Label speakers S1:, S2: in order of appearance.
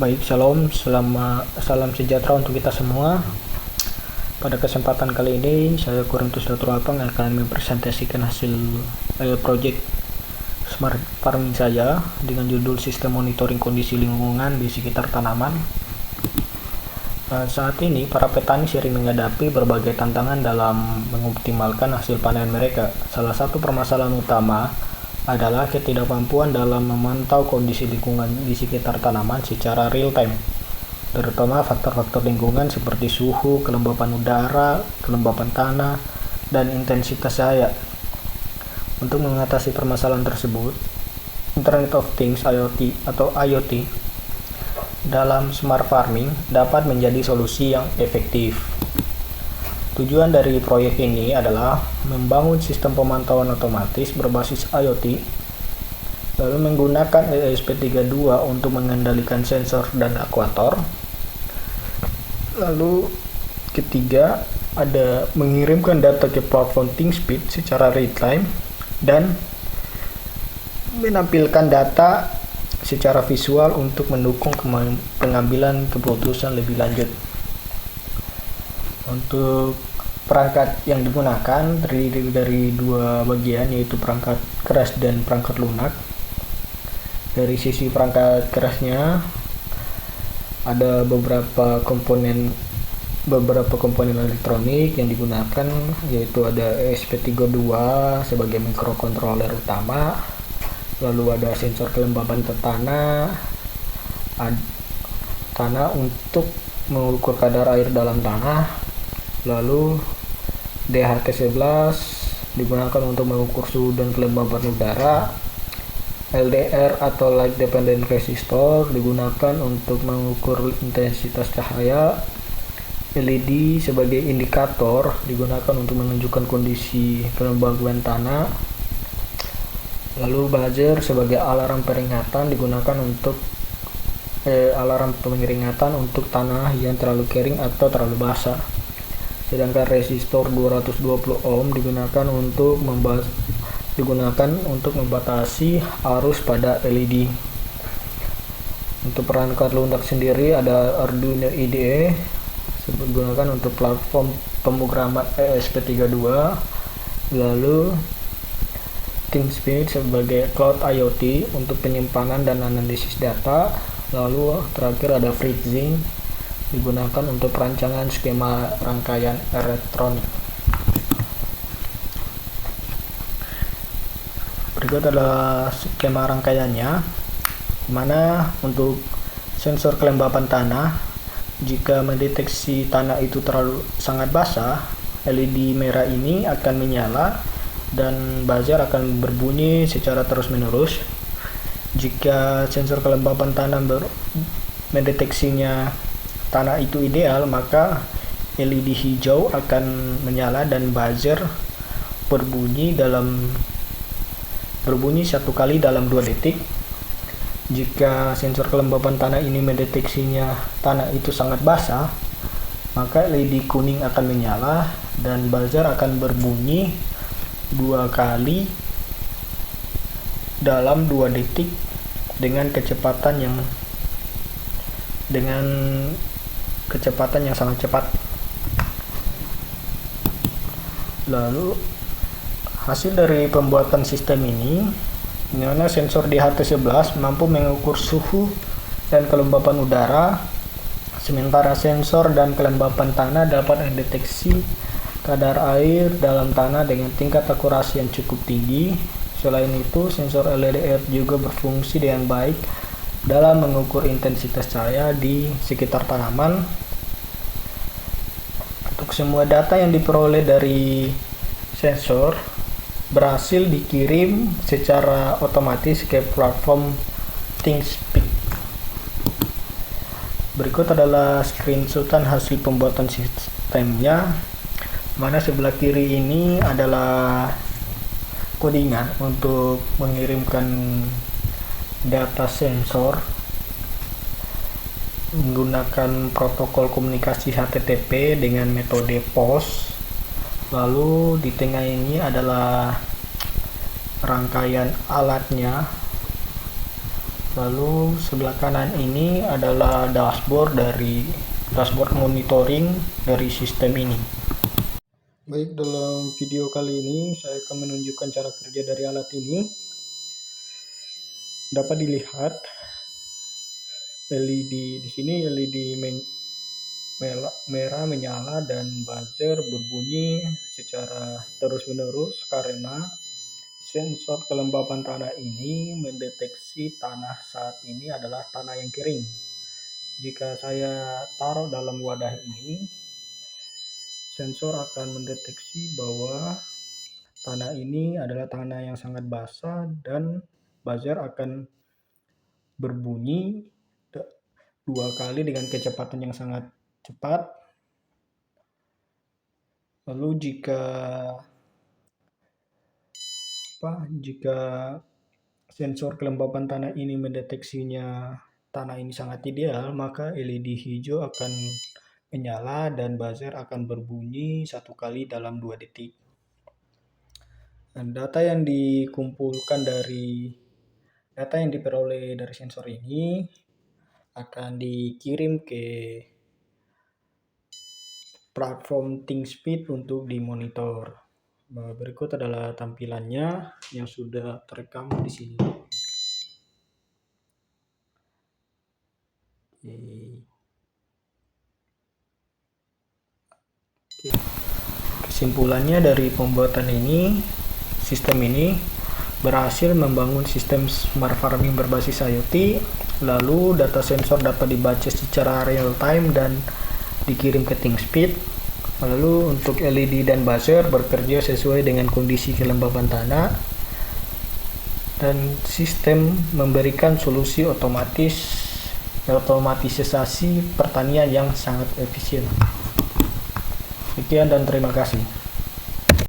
S1: Baik, salam sejahtera untuk kita semua. Pada kesempatan kali ini, saya Korintus Dr. Alpang akan mempresentasikan hasil project Smart Farming saya dengan judul Sistem Monitoring Kondisi Lingkungan di Sekitar Tanaman. Saat ini, para petani sering menghadapi berbagai tantangan dalam mengoptimalkan hasil panen mereka. Salah satu permasalahan utama adalah ketidakmampuan dalam memantau kondisi lingkungan di sekitar tanaman secara real time, terutama faktor-faktor lingkungan seperti suhu, kelembapan udara, kelembapan tanah, dan intensitas cahaya. Untuk mengatasi permasalahan tersebut, Internet of Things (IoT) atau IoT dalam smart farming dapat menjadi solusi yang efektif. Tujuan dari proyek ini adalah membangun sistem pemantauan otomatis berbasis IoT, lalu menggunakan ESP32 untuk mengendalikan sensor dan aktuator. Lalu ketiga, ada mengirimkan data ke platform ThinkSpeed secara real time dan menampilkan data secara visual untuk mendukung pengambilan keputusan lebih lanjut. Untuk perangkat yang digunakan terdiri dari dua bagian, yaitu perangkat keras dan perangkat lunak. Dari sisi perangkat kerasnya ada beberapa komponen elektronik yang digunakan, yaitu ada ESP32 sebagai microcontroller utama, lalu ada sensor kelembapan tanah untuk mengukur kadar air dalam tanah, lalu DHT11 digunakan untuk mengukur suhu dan kelembapan udara, LDR atau Light Dependent Resistor digunakan untuk mengukur intensitas cahaya, LED sebagai indikator digunakan untuk menunjukkan kondisi kelembaban tanah, lalu buzzer sebagai alarm peringatan digunakan untuk untuk tanah yang terlalu kering atau terlalu basah. Sedangkan resistor 220 ohm digunakan untuk membatasi arus pada LED. Untuk perangkat lunak sendiri ada Arduino IDE digunakan untuk platform pemrograman ESP32, lalu ThinkSpeed sebagai Cloud IoT untuk penyimpanan dan analisis data, lalu terakhir ada FreeSync digunakan untuk perancangan skema rangkaian elektronik. Berikut adalah skema rangkaiannya, mana untuk sensor kelembapan tanah, jika mendeteksi tanah itu sangat basah, LED merah ini akan menyala dan buzzer akan berbunyi secara terus-menerus. Jika sensor kelembapan tanah mendeteksinya tanah itu ideal, maka LED hijau akan menyala dan buzzer berbunyi satu kali dalam 2 detik. Jika sensor kelembapan tanah ini mendeteksinya tanah itu sangat basah, maka LED kuning akan menyala dan buzzer akan berbunyi 2 kali dalam 2 detik dengan kecepatan yang sangat cepat. Lalu hasil dari pembuatan sistem ini, di mana sensor DHT11 mampu mengukur suhu dan kelembapan udara, sementara sensor dan kelembapan tanah dapat mendeteksi kadar air dalam tanah dengan tingkat akurasi yang cukup tinggi. Selain itu, sensor LDR juga berfungsi dengan baik dalam mengukur intensitas cahaya di sekitar tanaman. Untuk semua data yang diperoleh dari sensor berhasil dikirim secara otomatis ke platform ThinkSpeed. Berikut adalah screenshotan hasil pembuatan sistemnya, mana sebelah kiri ini adalah codingan untuk mengirimkan data sensor menggunakan protokol komunikasi HTTP dengan metode POST. Lalu di tengah ini adalah rangkaian alatnya, Lalu sebelah kanan ini adalah dashboard monitoring dari sistem ini. Baik, dalam video kali ini saya akan menunjukkan cara kerja dari alat ini. Dapat dilihat LED di sini, LED merah menyala dan buzzer berbunyi secara terus-menerus karena sensor kelembapan tanah ini mendeteksi tanah saat ini adalah tanah yang kering. Jika saya taruh dalam wadah ini, sensor akan mendeteksi bahwa tanah ini adalah tanah yang sangat basah dan buzzer akan berbunyi 2 kali dengan kecepatan yang sangat cepat. Lalu jika sensor kelembapan tanah ini mendeteksinya tanah ini sangat ideal, maka LED hijau akan menyala dan buzzer akan berbunyi 1 kali dalam 2 detik. Dan data yang diperoleh dari sensor ini akan dikirim ke platform ThinkSpeed untuk dimonitor. Berikut adalah tampilannya yang sudah terekam di sini. Kesimpulannya dari pembuatan ini, sistem ini berhasil membangun sistem smart farming berbasis IoT. Lalu data sensor dapat dibaca secara real time dan dikirim ke ThinkSpeed. Lalu untuk LED dan buzzer bekerja sesuai dengan kondisi kelembapan tanah, dan sistem memberikan solusi otomatisasi pertanian yang sangat efisien. Sekian dan terima kasih.